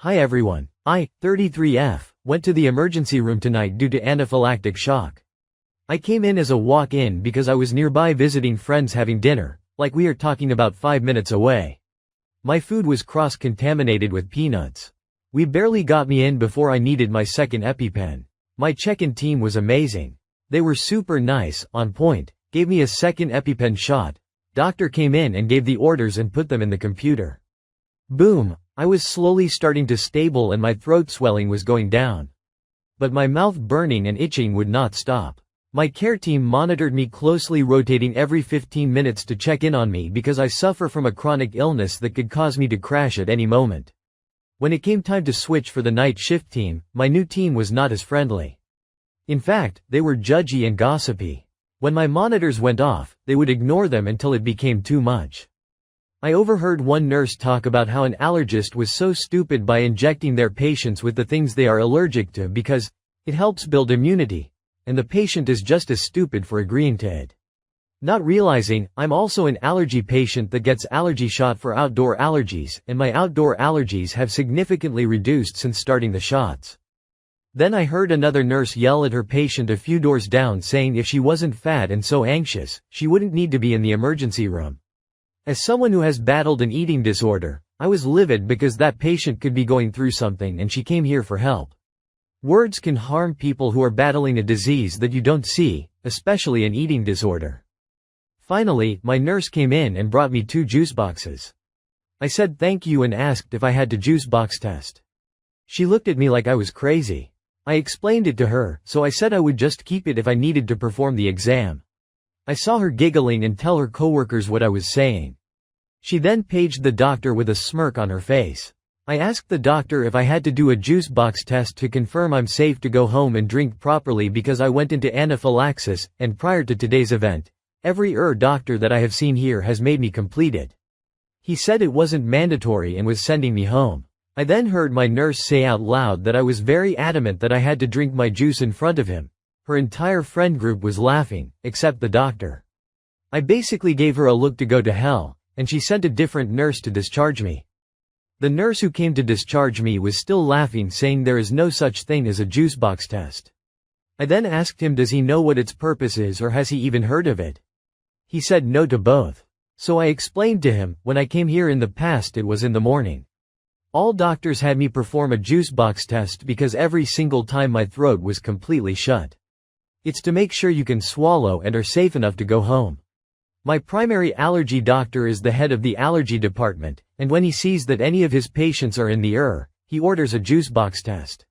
Hi everyone. I, 33F, went to the emergency room tonight due to anaphylactic shock. I came in as a walk-in because I was nearby visiting friends having dinner, like we are talking about 5 minutes away. My food was cross-contaminated with peanuts. We barely got me in before I needed my second EpiPen. My check-in team was amazing. They were super nice, on point, gave me a second EpiPen shot. Doctor came in and gave the orders and put them in the computer. Boom, I was slowly starting to stable and my throat swelling was going down. But my mouth burning and itching would not stop. My care team monitored me closely, rotating every 15 minutes to check in on me because I suffer from a chronic illness that could cause me to crash at any moment. When it came time to switch for the night shift team, my new team was not as friendly. In fact, they were judgy and gossipy. When my monitors went off, they would ignore them until it became too much. I overheard one nurse talk about how an allergist was so stupid by injecting their patients with the things they are allergic to because it helps build immunity, and the patient is just as stupid for agreeing to it. Not realizing, I'm also an allergy patient that gets allergy shot for outdoor allergies, and my outdoor allergies have significantly reduced since starting the shots. Then I heard another nurse yell at her patient a few doors down saying if she wasn't fat and so anxious, she wouldn't need to be in the emergency room. As someone who has battled an eating disorder, I was livid because that patient could be going through something and she came here for help. Words can harm people who are battling a disease that you don't see, especially an eating disorder. Finally, my nurse came in and brought me 2 juice boxes. I said thank you and asked if I had to juice box test. She looked at me like I was crazy. I explained it to her, so I said I would just keep it if I needed to perform the exam. I saw her giggling and tell her coworkers what I was saying. She then paged the doctor with a smirk on her face. I asked the doctor if I had to do a juice box test to confirm I'm safe to go home and drink properly because I went into anaphylaxis, and prior to today's event, every doctor that I have seen here has made me complete it. He said it wasn't mandatory and was sending me home. I then heard my nurse say out loud that I was very adamant that I had to drink my juice in front of him. Her entire friend group was laughing, except the doctor. I basically gave her a look to go to hell, and she sent a different nurse to discharge me. The nurse who came to discharge me was still laughing, saying there is no such thing as a juice box test. I then asked him does he know what its purpose is or has he even heard of it. He said no to both. So I explained to him, when I came here in the past it was in the morning. All doctors had me perform a juice box test because every single time my throat was completely shut. It's to make sure you can swallow and are safe enough to go home. My primary allergy doctor is the head of the allergy department, and when he sees that any of his patients are in the he orders a juice box test.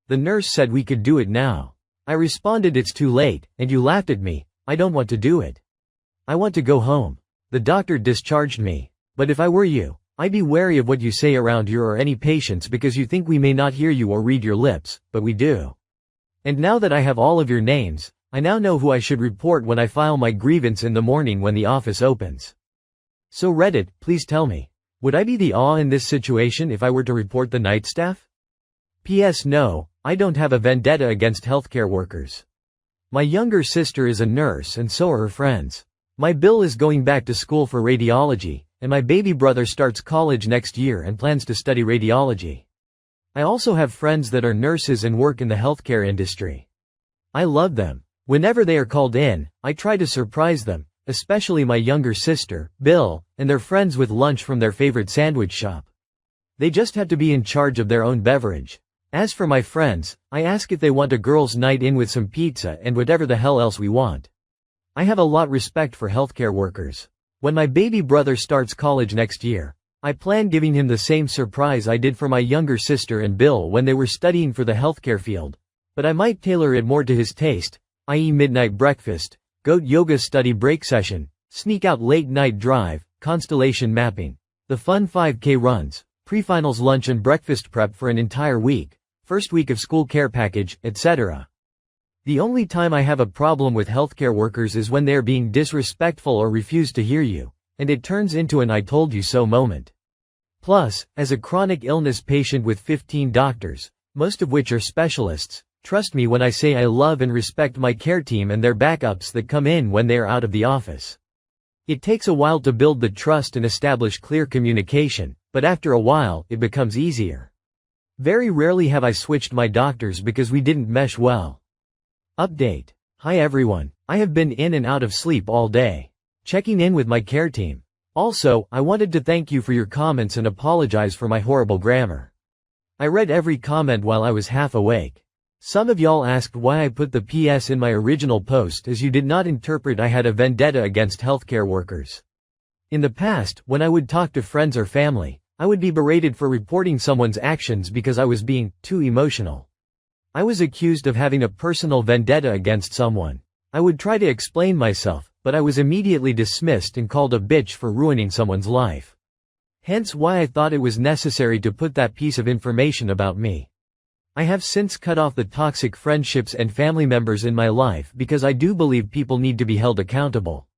The nurse said we could do it now. I responded it's too late, and you laughed at me. I don't want to do it. I want to go home. The doctor discharged me. But if I were you, I'd be wary of what you say around your or any patients because you think we may not hear you or read your lips, but we do. And now that I have all of your names, I now know who I should report when I file my grievance in the morning when the office opens. So Reddit, please tell me, would I be the in this situation if I were to report the night staff? P.S. No, I don't have a vendetta against healthcare workers. My younger sister is a nurse and so are her friends. My Bill is going back to school for radiology, and my baby brother starts college next year and plans to study radiology. I also have friends that are nurses and work in the healthcare industry. I love them. Whenever they are called in, I try to surprise them, especially my younger sister, Bill, and their friends with lunch from their favorite sandwich shop. They just have to be in charge of their own beverage. As for my friends, I ask if they want a girls' night in with some pizza and whatever the hell else we want. I have a lot respect for healthcare workers. When my baby brother starts college next year, I plan giving him the same surprise I did for my younger sister and Bill when they were studying for the healthcare field, but I might tailor it more to his taste, i.e. midnight breakfast, goat yoga study break session, sneak out late night drive, constellation mapping, the fun 5K runs, pre-finals lunch and breakfast prep for an entire week, first week of school care package, etc. The only time I have a problem with healthcare workers is when they are being disrespectful or refuse to hear you, and it turns into an I told you so moment. Plus, as a chronic illness patient with 15 doctors, most of which are specialists, trust me when I say I love and respect my care team and their backups that come in when they are out of the office. It takes a while to build the trust and establish clear communication, but after a while, it becomes easier. Very rarely have I switched my doctors because we didn't mesh well. Update. Hi everyone. I have been in and out of sleep all day. Checking in with my care team. Also, I wanted to thank you for your comments and apologize for my horrible grammar. I read every comment while I was half awake. Some of y'all asked why I put the PS in my original post as you did not interpret I had a vendetta against healthcare workers. In the past, when I would talk to friends or family, I would be berated for reporting someone's actions because I was being too emotional. I was accused of having a personal vendetta against someone. I would try to explain myself, but I was immediately dismissed and called a bitch for ruining someone's life. Hence why I thought it was necessary to put that piece of information about me. I have since cut off the toxic friendships and family members in my life because I do believe people need to be held accountable.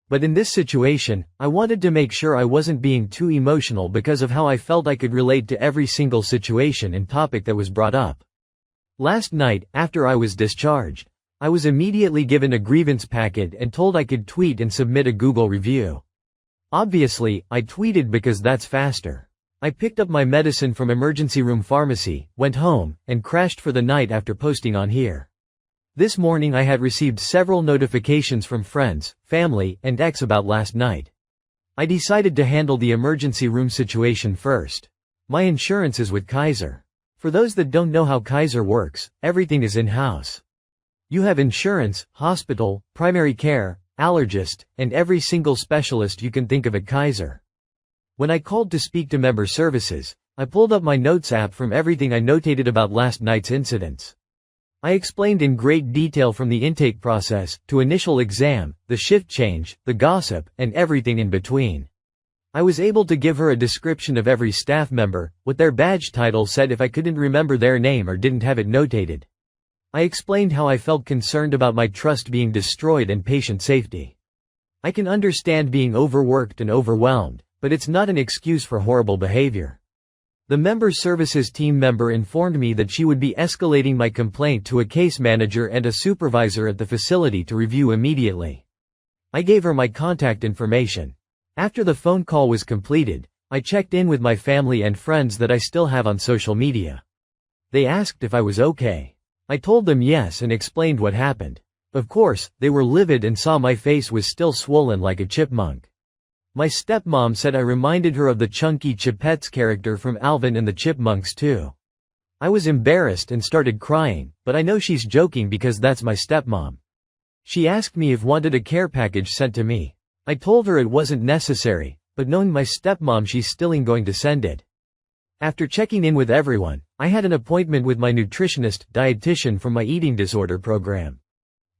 But in this situation, I wanted to make sure I wasn't being too emotional because of how I felt I could relate to every single situation and topic that was brought up. Last night, after I was discharged, I was immediately given a grievance packet and told I could tweet and submit a Google review. Obviously, I tweeted because that's faster. I picked up my medicine from emergency room pharmacy, went home, and crashed for the night after posting on here. This morning I had received several notifications from friends, family, and ex about last night. I decided to handle the emergency room situation first. My insurance is with Kaiser. For those that don't know how Kaiser works, everything is in-house. You have insurance, hospital, primary care, allergist, and every single specialist you can think of at Kaiser. When I called to speak to member services, I pulled up my notes app from everything I notated about last night's incidents. I explained in great detail from the intake process, to initial exam, the shift change, the gossip, and everything in between. I was able to give her a description of every staff member, what their badge title said if I couldn't remember their name or didn't have it notated. I explained how I felt concerned about my trust being destroyed and patient safety. I can understand being overworked and overwhelmed, but it's not an excuse for horrible behavior. The member services team member informed me that she would be escalating my complaint to a case manager and a supervisor at the facility to review immediately. I gave her my contact information. After the phone call was completed, I checked in with my family and friends that I still have on social media. They asked if I was okay. I told them yes and explained what happened. Of course, they were livid and saw my face was still swollen like a chipmunk. My stepmom said I reminded her of the Chunky Chipettes character from Alvin and the Chipmunks too. I was embarrassed and started crying, but I know she's joking because that's my stepmom. She asked me if wanted a care package sent to me. I told her it wasn't necessary, but knowing my stepmom she's still going to send it. After checking in with everyone, I had an appointment with my nutritionist, dietitian from my eating disorder program.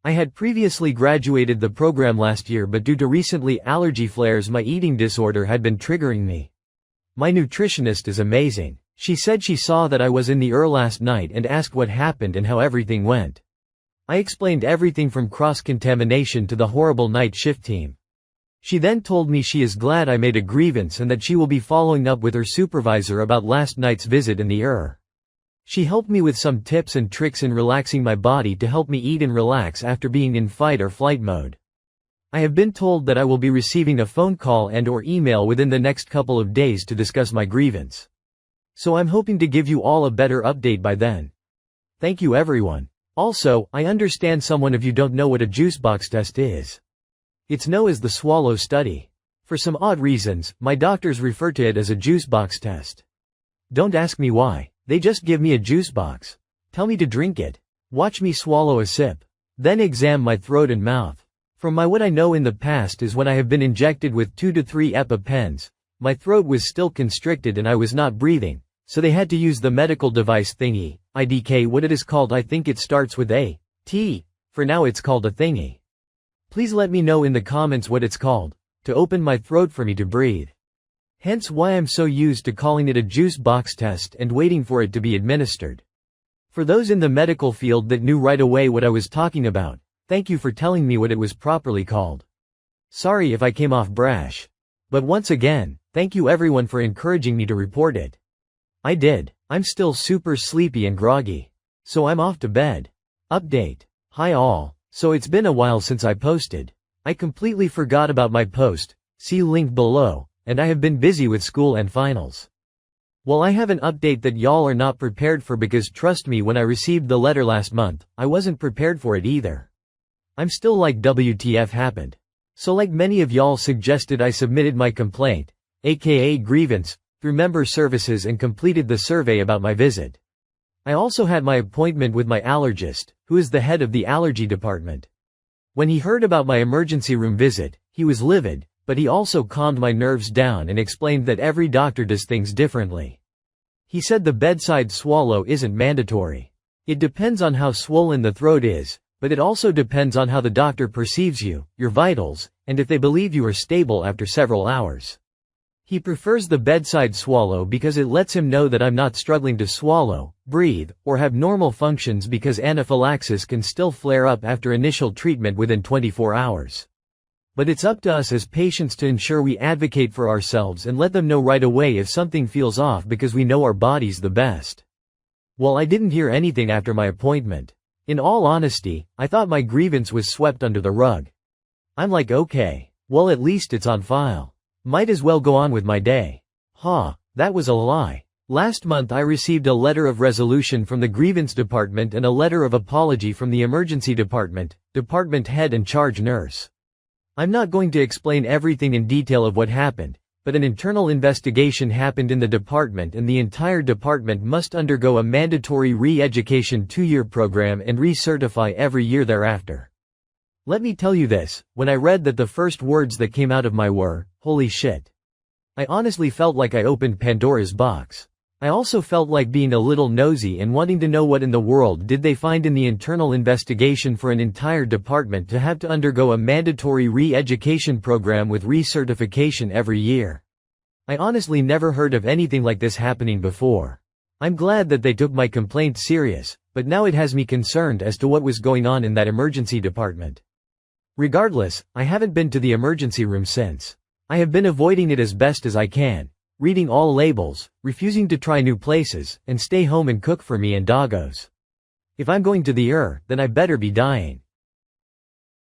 I had previously graduated the program last year but due to recently allergy flares my eating disorder had been triggering me. My nutritionist is amazing. She said she saw that I was in the ER last night and asked what happened and how everything went. I explained everything from cross-contamination to the horrible night shift team. She then told me she is glad I made a grievance and that she will be following up with her supervisor about last night's visit in the ER. She helped me with some tips and tricks in relaxing my body to help me eat and relax after being in fight or flight mode. I have been told that I will be receiving a phone call and/or email within the next couple of days to discuss my grievance. So I'm hoping to give you all a better update by then. Thank you everyone. Also, I understand someone of you don't know what a juice box test is. It's known as the swallow study. For some odd reasons, my doctors refer to it as a juice box test. Don't ask me why. They just give me a juice box. Tell me to drink it. Watch me swallow a sip. Then examine my throat and mouth. From what I know in the past is when I have been injected with 2 to 3 EpiPens, my throat was still constricted and I was not breathing, so they had to use the medical device thingy, IDK what it is called I think it starts with a T, for now it's called a thingy. Please let me know in the comments what it's called, to open my throat for me to breathe. Hence why I'm so used to calling it a juice box test and waiting for it to be administered. For those in the medical field that knew right away what I was talking about, thank you for telling me what it was properly called. Sorry if I came off brash. But once again, thank you everyone for encouraging me to report it. I did. I'm still super sleepy and groggy. So I'm off to bed. Update. Hi all. So it's been a while since I posted. I completely forgot about my post, see link below. And I have been busy with school and finals. Well, I have an update that y'all are not prepared for, because trust me, when I received the letter last month, I wasn't prepared for it either. I'm still like, WTF happened? So like many of y'all suggested, I submitted my complaint, aka grievance, through member services and completed the survey about my visit. I also had my appointment with my allergist, who is the head of the allergy department. When he heard about my emergency room visit, he was livid, but he also calmed my nerves down and explained that every doctor does things differently. He said the bedside swallow isn't mandatory. It depends on how swollen the throat is, but it also depends on how the doctor perceives you, your vitals, and if they believe you are stable after several hours. He prefers the bedside swallow because it lets him know that I'm not struggling to swallow, breathe, or have normal functions, because anaphylaxis can still flare up after initial treatment within 24 hours. But it's up to us as patients to ensure we advocate for ourselves and let them know right away if something feels off, because we know our bodies the best. Well, I didn't hear anything after my appointment. In all honesty, I thought my grievance was swept under the rug. I'm like, okay, well, at least it's on file. Might as well go on with my day. That was a lie. Last month I received a letter of resolution from the grievance department and a letter of apology from the emergency department head and charge nurse. I'm not going to explain everything in detail of what happened, but an internal investigation happened in the department, and the entire department must undergo a mandatory re-education 2-year program and recertify every year thereafter. Let me tell you this, when I read that, the first words that came out of my were, holy shit. I honestly felt like I opened Pandora's box. I also felt like being a little nosy and wanting to know what in the world did they find in the internal investigation for an entire department to have to undergo a mandatory re-education program with recertification every year. I honestly never heard of anything like this happening before. I'm glad that they took my complaint serious, but now it has me concerned as to what was going on in that emergency department. Regardless, I haven't been to the emergency room since. I have been avoiding it as best as I can, reading all labels, refusing to try new places, and stay home and cook for me and doggos. If I'm going to the then I better be dying.